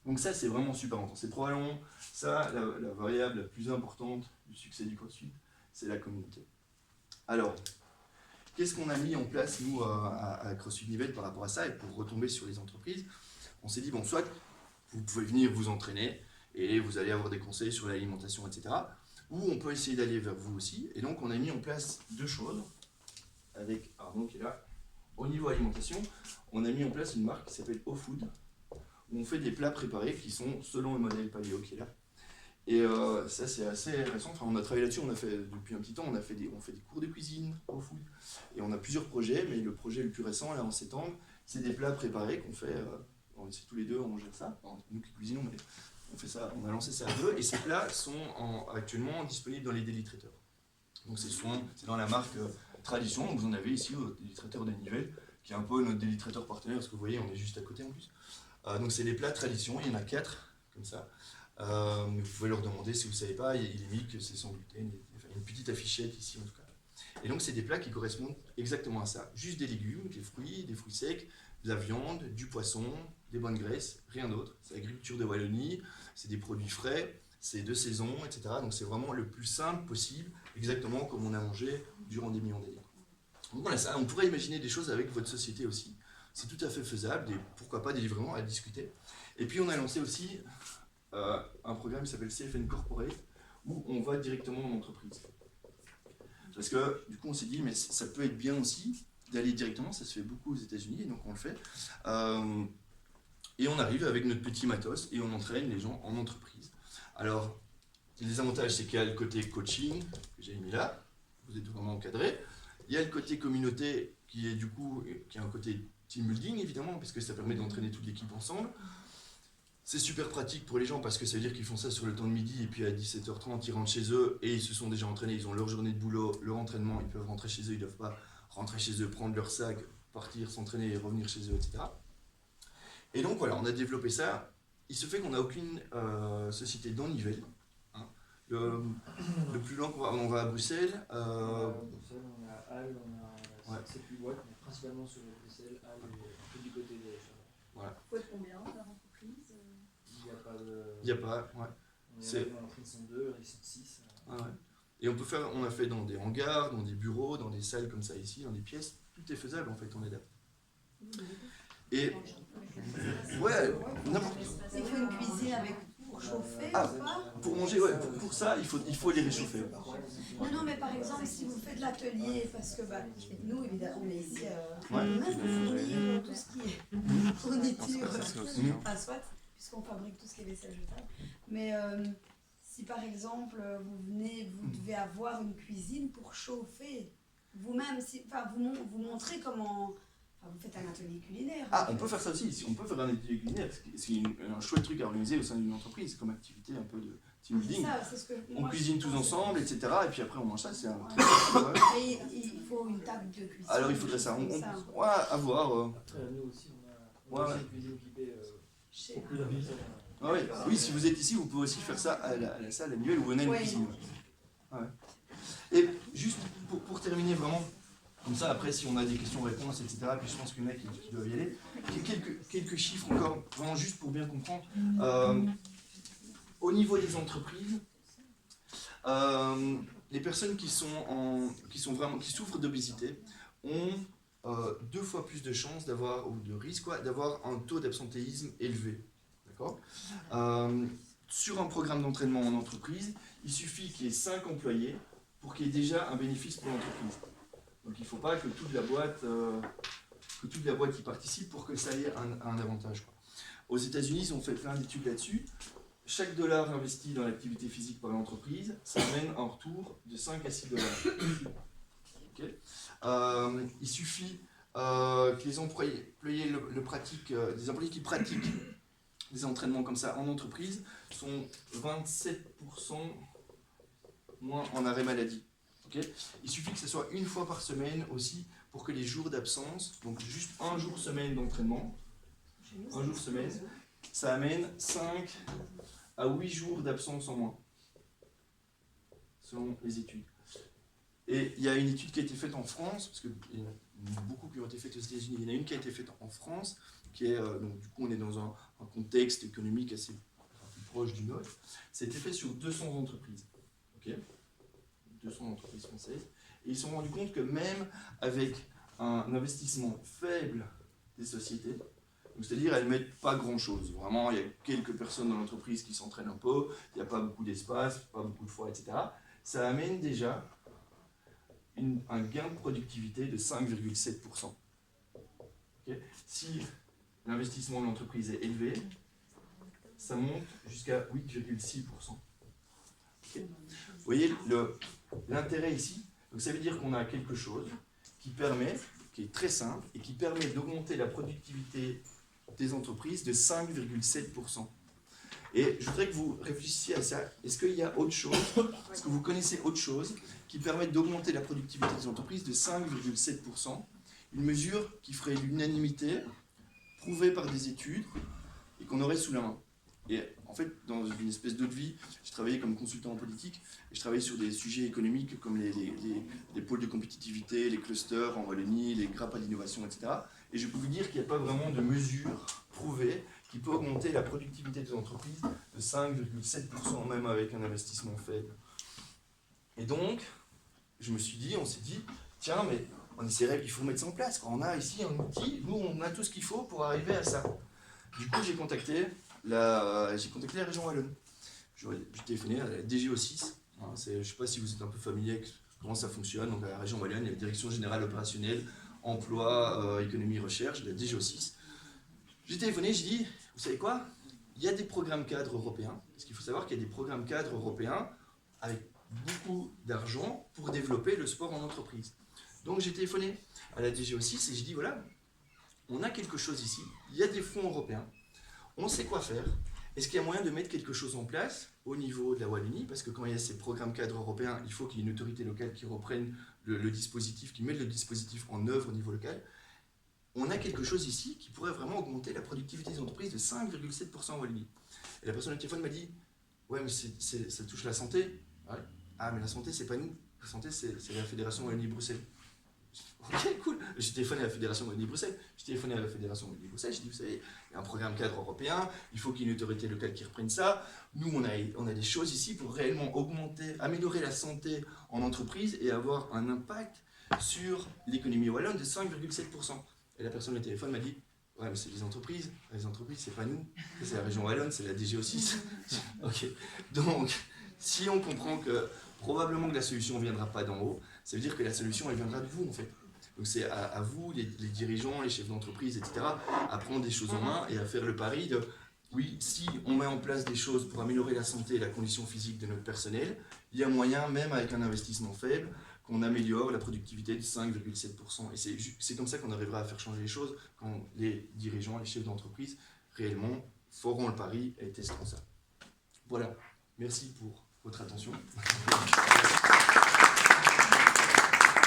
Donc ça c'est vraiment super important, c'est probablement ça la variable la plus importante du succès du CrossFit, c'est la communauté. Alors, qu'est-ce qu'on a mis en place, nous, à CrossFit Nivelles par rapport à ça? Et pour retomber sur les entreprises, on s'est dit, soit vous pouvez venir vous entraîner et vous allez avoir des conseils sur l'alimentation, etc. Ou on peut essayer d'aller vers vous aussi. Et donc, on a mis en place 2 choses avec Arnaud qui est là. Au niveau alimentation, on a mis en place une marque qui s'appelle OFood, où on fait des plats préparés qui sont selon le modèle paléo qui est là. Et ça c'est assez récent, on a travaillé là-dessus, on a fait depuis un petit temps, on fait des cours de cuisine au food, et on a plusieurs projets, mais le projet le plus récent, là en septembre, c'est des plats préparés qu'on fait, c'est tous les deux, on gère ça, nous qui cuisinons, mais on fait ça, on a lancé ça à 2, et ces plats sont actuellement disponibles dans les Daily Traiteurs. Donc c'est dans la marque Tradition, donc vous en avez ici au Daily Traiteur de Nivelles, qui est un peu notre Daily Traiteur partenaire, parce que vous voyez, on est juste à côté en plus. Donc c'est les plats Tradition, il y en a 4, comme ça. Vous pouvez leur demander si vous ne savez pas, il est mis que c'est sans gluten, il y a une petite affichette ici en tout cas. Et donc c'est des plats qui correspondent exactement à ça, juste des légumes, des fruits secs, de la viande, du poisson, des bonnes graisses, rien d'autre. C'est l'agriculture de Wallonie, c'est des produits frais, c'est de saison, etc. Donc c'est vraiment le plus simple possible, exactement comme on a mangé durant des millions d'années. Donc voilà, ça, on pourrait imaginer des choses avec votre société aussi. c'est tout à fait faisable, et pourquoi pas des livraisons à discuter. Et puis on a lancé aussi un programme qui s'appelle CFN Corporate, où on va directement en entreprise. Parce que du coup on s'est dit, mais ça peut être bien aussi d'aller directement, ça se fait beaucoup aux États-Unis, et donc on le fait. Et on arrive avec notre petit matos et on entraîne les gens en entreprise. Alors, les avantages, c'est qu'il y a le côté coaching, que j'ai mis là, vous êtes vraiment encadré. Il y a le côté communauté, qui est du coup, qui est un côté team building évidemment, parce que ça permet d'entraîner toute l'équipe ensemble. C'est super pratique pour les gens parce que ça veut dire qu'ils font ça sur le temps de midi et puis à 17h30 ils rentrent chez eux et ils se sont déjà entraînés, ils ont leur journée de boulot, leur entraînement, ils peuvent rentrer chez eux, ils ne doivent pas rentrer chez eux, prendre leur sac, partir, s'entraîner et revenir chez eux, etc. Et donc voilà, on a développé ça. Il se fait qu'on n'a aucune société dans Nivelles. Hein. Le plus loin on va à Bruxelles. Bruxelles, on a Halle, on a 7-8 boîtes, mais principalement sur Bruxelles, Halle et un peu du côté des Chaleurs. Voilà. Faut être combien dans l'entreprise? Il n'y a pas de. Il n'y a pas, ouais. On est dans l'entreprise, ils sont 2, ils sont 6. Ah ouais. Et on a fait dans des hangars, dans des bureaux, dans des salles comme ça ici, dans des pièces. Tout est faisable en fait, on est là. Et ouais, n'importe. Il faut une cuisine avec pour chauffer Ah, ou pas? pour manger, ouais, pour ça, il faut les réchauffer. Non, mais par exemple, si vous faites de l'atelier, parce que nous, évidemment, on est ici, Ouais. même fournir tout ce qui est fourniture, à soit, puisqu'on fabrique tout ce qui est vaisselle jetable. Mais si par exemple, vous devez avoir une cuisine pour chauffer vous-même, vous montrez comment. Vous faites un atelier culinaire. Ah, on peut faire ça aussi, on peut faire un atelier culinaire, c'est un chouette truc à organiser au sein d'une entreprise, comme activité un peu de team building. On cuisine tous ensemble, etc. Et puis après on mange ça, c'est un truc. Et il faut une table de cuisine. Alors il faudrait ça, ouais, à voir. Après, nous aussi, on a une cuisine équipée. Beaucoup d'avis. Ah ouais. Oui, si vous êtes ici, vous pouvez aussi faire ça à la salle annuelle où on a une cuisine. Ouais. Et juste pour terminer vraiment, comme ça après si on a des questions-réponses, etc. Puis je pense qu'il y en a qui doivent y aller. Quelques chiffres encore, vraiment juste pour bien comprendre. Au niveau des entreprises, les personnes qui souffrent d'obésité ont 2 fois plus de chances d'avoir, ou de risque, d'avoir un taux d'absentéisme élevé. D'accord ? Sur un programme d'entraînement en entreprise, il suffit qu'il y ait 5 employés pour qu'il y ait déjà un bénéfice pour l'entreprise. Donc il ne faut pas que toute la boîte y participe pour que ça ait un avantage. Aux États-Unis, ils ont fait plein d'études là-dessus. Chaque dollar investi dans l'activité physique par l'entreprise, ça amène un retour de 5 à 6 dollars. Okay. Il suffit que les employés des employés qui pratiquent des entraînements comme ça en entreprise sont 27% moins en arrêt maladie. Okay. Il suffit que ce soit une fois par semaine aussi pour que les jours d'absence, donc juste un jour semaine d'entraînement, un jour semaine, ça amène 5 à 8 jours d'absence en moins, selon les études. Et il y a une étude qui a été faite en France, parce qu'il y en a beaucoup qui ont été faites aux États-Unis, il y en a une qui a été faite en France, qui est, donc du coup on est dans un contexte économique assez plus proche du nôtre. Ça a été fait sur 200 entreprises, okay, 200 entreprises françaises, et ils se sont rendus compte que même avec un investissement faible des sociétés, c'est-à-dire elles ne mettent pas grand-chose, vraiment il y a quelques personnes dans l'entreprise qui s'entraînent un peu, il n'y a pas beaucoup d'espace, pas beaucoup de fois, etc. Ça amène déjà un gain de productivité de 5,7%. Okay. Si l'investissement de l'entreprise est élevé, ça monte jusqu'à 8,6%. Okay. Vous voyez l'intérêt ici, donc ça veut dire qu'on a quelque chose qui est très simple et qui permet d'augmenter la productivité des entreprises de 5,7%. Et je voudrais que vous réfléchissiez à ça. Est-ce qu'il y a autre chose, est-ce que vous connaissez autre chose qui permet d'augmenter la productivité des entreprises de 5,7%? Une mesure qui ferait l'unanimité, prouvée par des études et qu'on aurait sous la main. Et en fait, dans une espèce d'autre vie, j'ai travaillé comme consultant en politique et je travaillais sur des sujets économiques comme les pôles de compétitivité, les clusters en Wallonie, les grappes à l'innovation, etc. Et je peux vous dire qu'il n'y a pas vraiment de mesure prouvée qui peut augmenter la productivité des entreprises de 5,7% même avec un investissement faible. Et donc, on s'est dit, tiens, mais on essaierait, il faut mettre ça en place. Quand on a ici un outil, nous on a tout ce qu'il faut pour arriver à ça. Du coup j'ai contacté la région Wallonne. J'ai téléphoné à la DGO6. Hein, je ne sais pas si vous êtes un peu familier avec comment ça fonctionne. Donc à la région Wallonne, il y a la Direction Générale Opérationnelle, Emploi, Économie, Recherche, la DGO6. J'ai téléphoné, j'ai dit, vous savez quoi? Il y a des programmes cadres européens. Parce qu'il faut savoir qu'il y a des programmes cadres européens avec beaucoup d'argent pour développer le sport en entreprise. Donc j'ai téléphoné à la DGO6 et j'ai dit, voilà, on a quelque chose ici, il y a des fonds européens, on sait quoi faire. Est-ce qu'il y a moyen de mettre quelque chose en place au niveau de la Wallonie? Parce que quand il y a ces programmes cadres européens, il faut qu'il y ait une autorité locale qui reprenne le dispositif, qui mette le dispositif en œuvre au niveau local. On a quelque chose ici qui pourrait vraiment augmenter la productivité des entreprises de 5,7% en Wallonie. Et la personne au téléphone m'a dit, ouais mais ça touche la santé. Ouais. Ah mais la santé c'est pas nous, la santé c'est la Fédération Wallonie-Bruxelles. Ok, cool. J'ai téléphoné à la Fédération Wallonie-Bruxelles. J'ai téléphoné à la Fédération Wallonie-Bruxelles. J'ai dit, vous savez, il y a un programme cadre européen, il faut qu'il y ait une autorité locale qui reprenne ça. Nous, on a des choses ici pour réellement améliorer la santé en entreprise et avoir un impact sur l'économie wallonne de 5,7%. Et la personne au téléphone m'a dit, ouais, mais c'est les entreprises c'est pas nous, c'est la région wallonne, c'est la DGO6. Ok, donc, si on comprend que probablement que la solution ne viendra pas d'en haut, ça veut dire que la solution, elle viendra de vous, en fait. Donc c'est à vous, les dirigeants, les chefs d'entreprise, etc., à prendre des choses en main et à faire le pari de, oui, si on met en place des choses pour améliorer la santé et la condition physique de notre personnel, il y a moyen, même avec un investissement faible, qu'on améliore la productivité de 5,7%. Et c'est comme ça qu'on arrivera à faire changer les choses quand les dirigeants, les chefs d'entreprise, réellement, feront le pari et testeront ça. Voilà. Merci pour votre attention.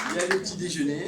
Il y a le petit déjeuner.